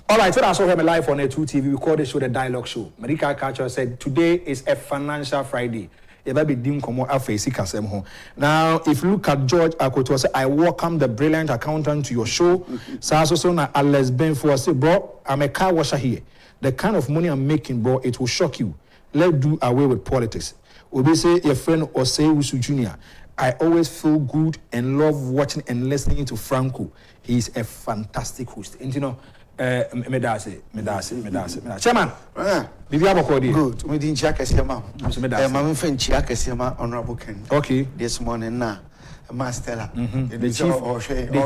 All right, so I saw him live on A2 TV. We called the show the Dialogue Show. Medical Culture said today is a financial Friday. Now, if you look at George Akoto, say, I welcome the brilliant accountant to your show. So also na Alex Benfo say, bro, I'm a car washer here. The kind of money I'm making, bro, it will shock you. Let's do away with politics. Obi say your friend Osei Usu Jr. I always feel good and love watching and listening to Franco. He is a fantastic host. And you know, medase. Chairman, Bibi Abokodi. Good. We didn't check as your mom. My friend check as your mom, Honorable Ken. Okay. This morning now, Master, the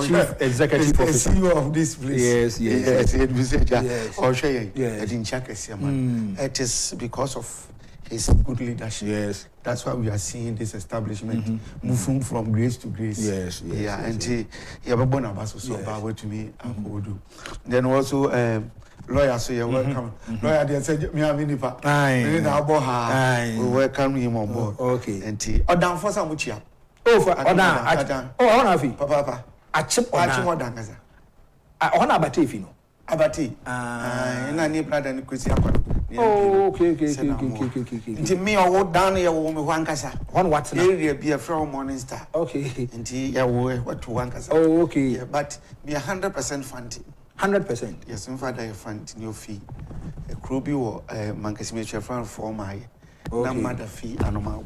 chief executive officer, CEO of this place. Yes. I didn't check as your mom. It is because of his good leadership. Yes. That's why we are seeing this establishment moving from grace to grace. Yes. And he born about so bad to me. Then also lawyer, so you're welcome. Lawyer, they said me have any part. We welcome him on board. Okay. And he down for some much. Papa. Agyapong. Abate if you know. Abate. And I need brother and Christian. Oh, okay. Into me or down here, woman, one casa. One what's area be a from Morning Star. Okay. And he, what to one casa. Oh, okay. Yeah, but me 100% funding. 100%. Yes, in fact, I fund in your fee. A Kruby or a Mancasimetra friend for my mother fee, animal.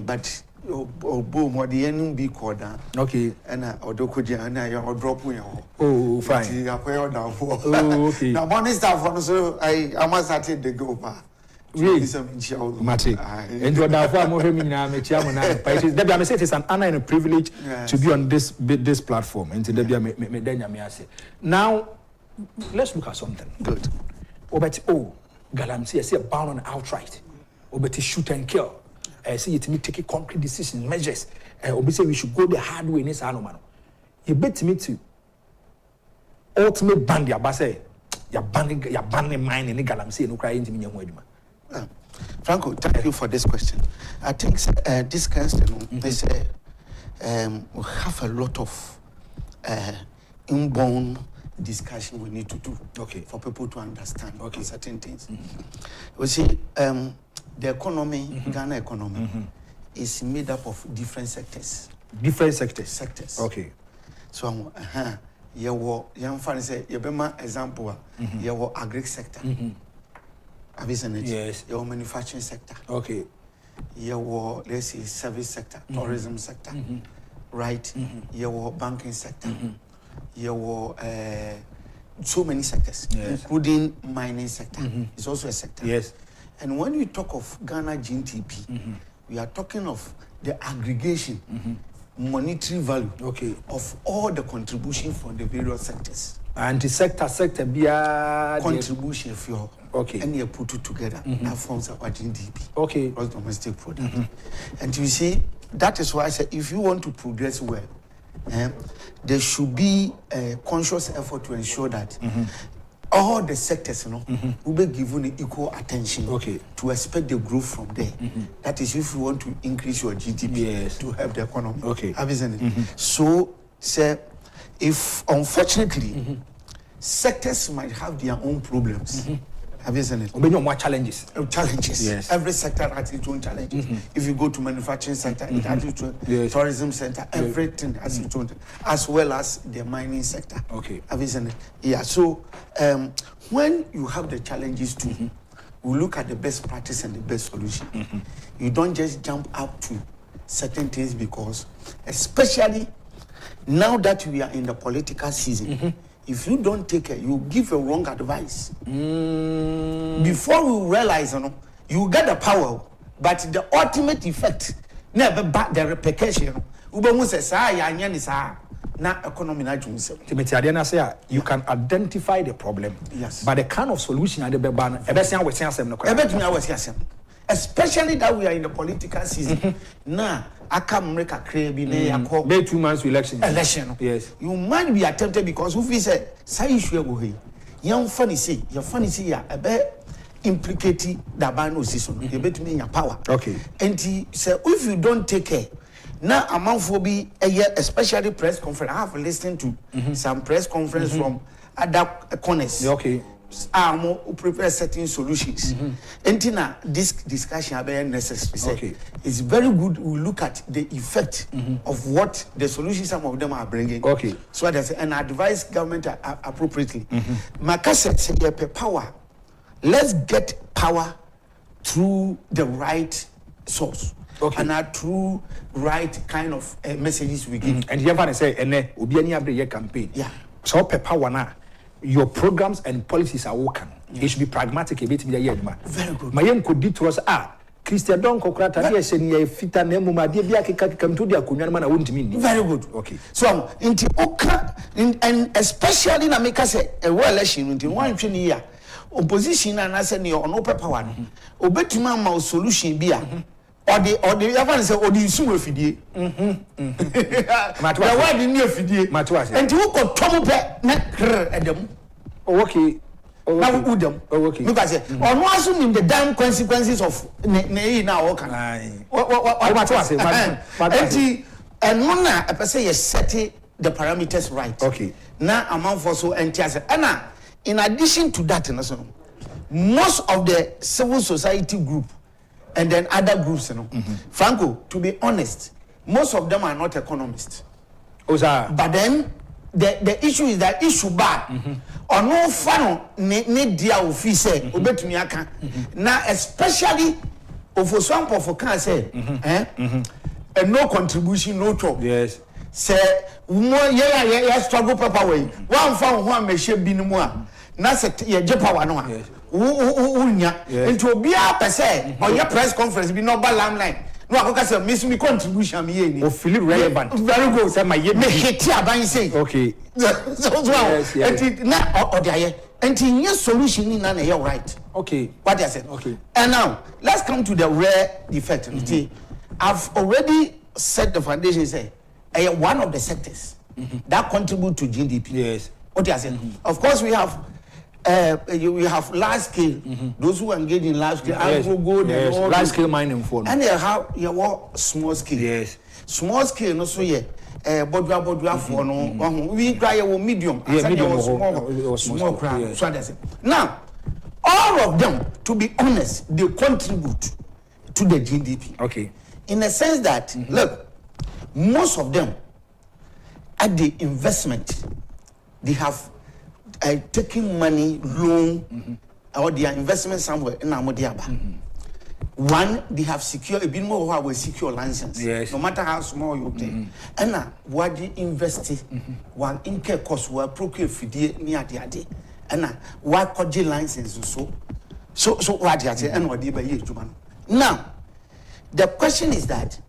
But boom, what the end be called down. Okay. And or Dokuja and I are dropping. Oh, fine. Oh, okay. Now, Morning Star for so I must have the go bar. Really? Mate. And you are now for more it is an honor and a privilege to be on this platform. And now, let's look at something. Good. Galamsey, I see a ban on outright. Obeti shoot and kill. I see it me take concrete decisions, measures. Obi say we should go the hard way in this animal. You bet me to ultimate ban the abase. You're banning mine and Galamsey and crying to me. Franco, thank you for this question. I think this question, they say we have a lot of inborn discussion we need to do for people to understand certain things. We see the economy, Ghana economy, is made up of different sectors. Sectors. Okay. So, young fan say, example, your agri sector. Yes. Your manufacturing sector. Okay. Your, let's say, service sector, tourism sector. Right? Your banking sector. Your so many sectors, including mining sector. It's also a sector. Yes. And when we talk of Ghana GNTP, we are talking of the aggregation, monetary value of all the contribution from the various sectors. And the sector be a contribution for and you put it together. That forms our GNTP. Gross domestic product. And you see, that is why I said if you want to progress well, there should be a conscious effort to ensure that all the sectors, will be given equal attention to expect the growth from there. That is, if you want to increase your GDP to help the economy. So, sir, if unfortunately sectors might have their own problems. Have you seen it? More challenges. Challenges. Yes. Every sector has its own challenges. If you go to manufacturing sector, it has its own. Tourism sector, everything has its own, as well as the mining sector. Have you seen it? Yeah. So when you have the challenges too, we look at the best practice and the best solution. You don't just jump up to certain things because, especially now that we are in the political season. If you don't take it, you give a wrong advice. Before you realize, you get the power, but the ultimate effect, never back the repercussion. You can identify the problem, but the kind of solution at the ban, especially that we are in the political season. Now, I can make a crabby 2 months to election. Yes. You might be attempted because if we say, say you young funny see, your funny see, a bit implicating the ban season. You bet me your power. And he said, if you don't take care, now among for be a year, especially press conference. I have listened to some press conference from other corners. Okay. Are more prepare certain solutions. And this discussion is necessary. Okay. It's very good. We look at the effect of what the solutions some of them are bringing. Okay. So that's and advise government appropriately. Makasa say power. Let's get power through the right source. Okay. And through right kind of messages we give. And you have to say, "Ene, obi ani abre ye campaign." Yeah. So power na. Your programs and policies are working. It should be pragmatic. A bit Very good. My young could do to us. Christian Don Cocrata, yes, and ye fita nemuma, dear Biaki come to the Akunyama, I wouldn't mean. Very good. Okay. So, into Oka, and especially in America, say a well election into 1 year. Opposition and I said, you're on open power. Obetima solution be or the other say, or the sumo fidie. The word in your fidie. And you got Tomope at them. Okay. Now, Udam. Okay. Because on was in the damn consequences of now. What was it? And Mona, I say, set the parameters right. Okay. Now, amount for so and Anna. In addition to that, most of the civil society group and then other groups, Franco, to be honest, most of them are not economists. But then the issue is that issue bad. Or no fun need dia office obetumi now especially of some of can say and no contribution no talk. Yes. Say more yeah struggle paper way. One found one me she bi no a na say ye power no a unya into obia per se or your press conference be no ba line no akoka say miss me contribution me ye ni o feel relevant. Very good. Say my ye me hit aban say okay so and na or there and your solution in na right. Okay. What I said. Okay. And now let's come to the rare defect. I've already set the foundation. Say one of the sectors that contribute to GDP. Yes. What I said. Of course, we have large scale. Those who engage in large scale, large scale mining for. And they have small scale. Yes. Small scale no so bodua for no. We try medium. Medium small crowd. So that's it. Now, all of them, to be honest, they contribute to the GDP. Okay. In a sense that look, most of them at the investment, they have taken money, loan, or their investment somewhere in Amodiaba. One, they have secured a bit more how we secure license. Yes. No matter how small you take. And now, what they invest one income cost will procure fidie near the idea. And now, what could you license so what you say and what they buy you. Now, the question is that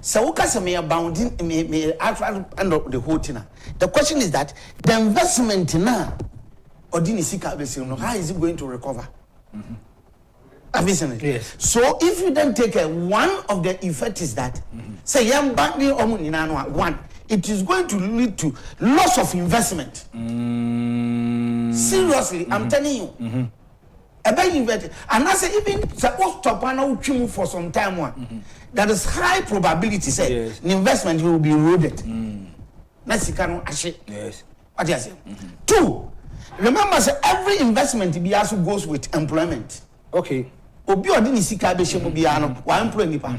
so me abounding me actually end up the whole thing. The question is that the investment now or how is it going to recover? Yes. So if you then take one of the effects is that say one, it is going to lead to loss of investment. Seriously, I'm telling you. And I say even suppose Topana for some time there is high probability say the investment will be eroded. Yes. What do you say? Two, remember say every investment be also goes with employment. Okay. Obi odini sika be shemo bia no wa employ nipa.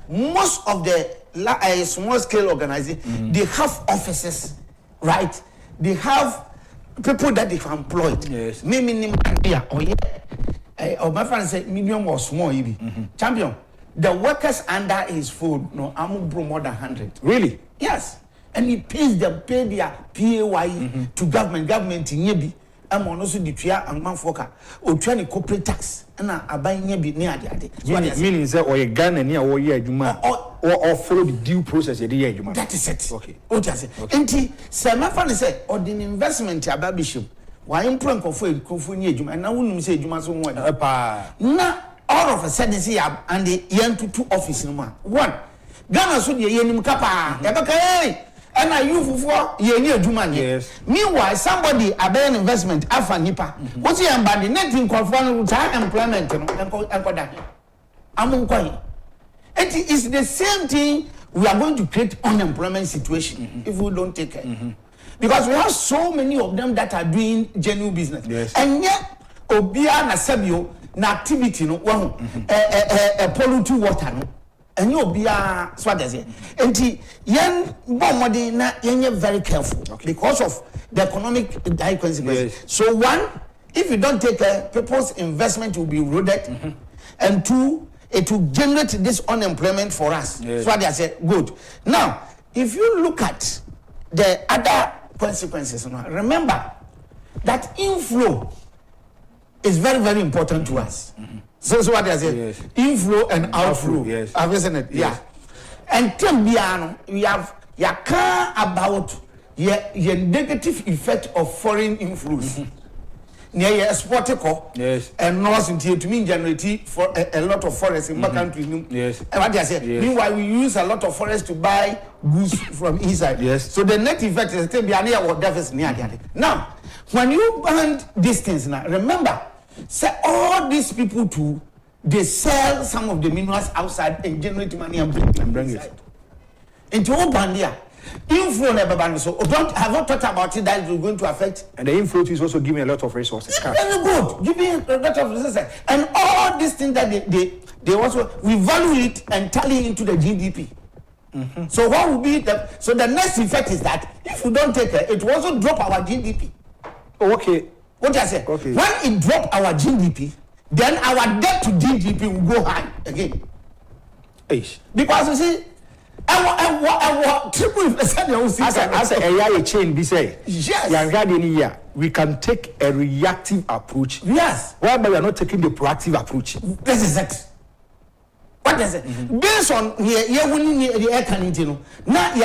Most of the small scale organizations they have offices, right? They have people that they've employed. Yes. Minimum or my friend say medium or small champion. The workers under his fold no I'm more than 100. Really? Yes. And he pays them pay their PAYE to government in Yebi. I'm also the Tria and Manfoka or trying corporate tax and I buy Yebi near the meaning that or a gun and near or year or follow the due process. That is it. Okay. What I say. And he said, my friend said, or the investment at Babiship. Why am plank of food, and I wouldn't say you must want now all of a sudden see and the young to two office in one. Ghana should be a kapa. And I you for year Juman. Yes. Meanwhile, somebody a bear investment alpha nipa. What's the body netting conform with employment and I'm going. It is the same thing we are going to create unemployment situation if we don't take care. because we have so many of them that are doing genuine business. Yes. And yet obia na sabio na activity no one pollute water no and obia so does it. And yen bomodi na yen very careful because of the economic consequences. Yes. So one, if you don't take care, people's investment will be eroded, and two, it will generate this unemployment for us. Yes. So they say good. Now, if you look at the other consequences, remember that inflow is very, very important to us. So what they say, yes. inflow and outflow. Yes. Have you seen it? Yes. Yeah. And Tembiano, we have about your negative effect of foreign influence. Near your exportico, yes, and north into to mean generate for a lot of forests in my country. Yes. And what I said, yes. Meanwhile, we use a lot of forests to buy goods from inside. Yes. So the net effect is still near what deficit near. Now, when you ban these things now, remember, say all these people too, they sell some of the minerals outside and generate money and bring it into Obandia. Inflow never ban, so don't have not thought about it that is going to affect. And the inflow is also giving a lot of resources. Very good, giving a lot of resources, and all these things that they also we value it and tally into the GDP. So what will be so the next effect is that if we don't take it will also drop our GDP. Oh, okay. What I say? Okay. When it drop our GDP, then our debt to GDP will go high again. Eish. Because you see. I 3%. As a chain, be say yes. We can take a reactive approach. Yes. Whereby we are not taking the proactive approach. This is it. What is it? Based on winning the air canning, now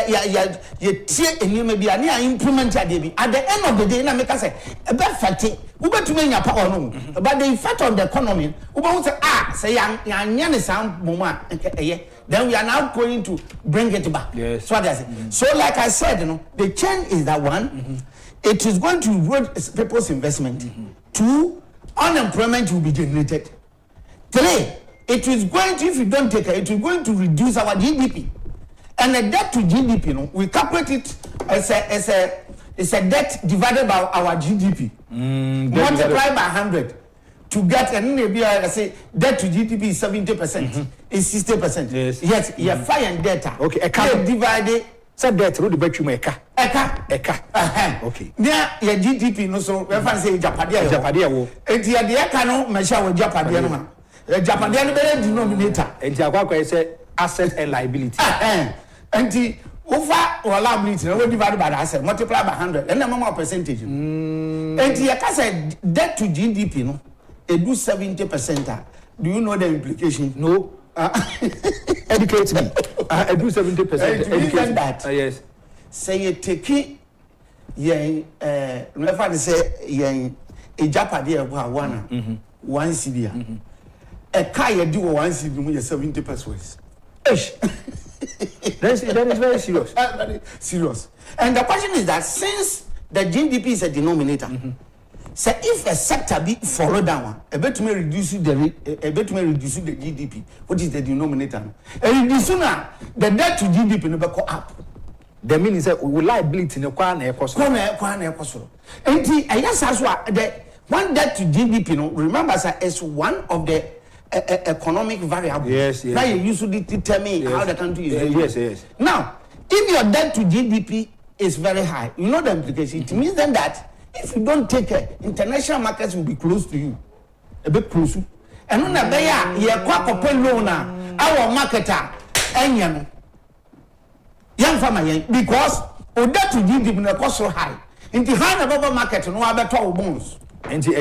you tear and you may be implement at the end of the day, na make us say a bad fatty, Uber to make your power no. But the effect on the economy, Uber say say young sound moma, then we are now going to bring it back. Yes. So that's it. So like I said, the change is that one, it is going to erode people's investment. Two, unemployment will be generated. Three, it is going to, if you don't take it, it is going to reduce our GDP. And the debt to GDP, we calculate it as a debt divided by our GDP. Multiplied by 100 to get, and maybe I say debt to GDP is 70%, is 60%. Yes. Yes, you have fire and data. Okay, divided. So debt, no debate you make. Eka. Okay. Near your GDP, no, so we have say Japadia. Japadia. And the Eka no measure with Japadia. Japadia denominator. And Jaguar say asset and liability. And the over or liability, no divided by the asset, multiply by 100, and the normal percentage. And the Eka said debt to GDP, no, it do 70%. Do you know the implication? No. Educate me. I do 70%. Educate that. Yes. Say you take it. Remember to say a Japadia one CD. A car you do one CD with 70%. That is very serious. Very serious. And the question is that since the GDP is a denominator, so if a sector be follow down, a bit may reduce the GDP, what is the denominator? And reduce now the debt to GDP never go up. The meaning is that we liability in a corner cost. And yes, as well, the one debt to GDP, remember, sir, is one of the economic variables. Yes. Now you usually determine how the country is doing. Yes. Now, if your debt to GDP is very high, you know the implication. It means then that if you don't take care, international markets will be close to you, a bit closer. And on the bay, you quack up loan our marketer, and young farmer, because debt to GDP cost so high. In the high market, no other 12 bonds. And the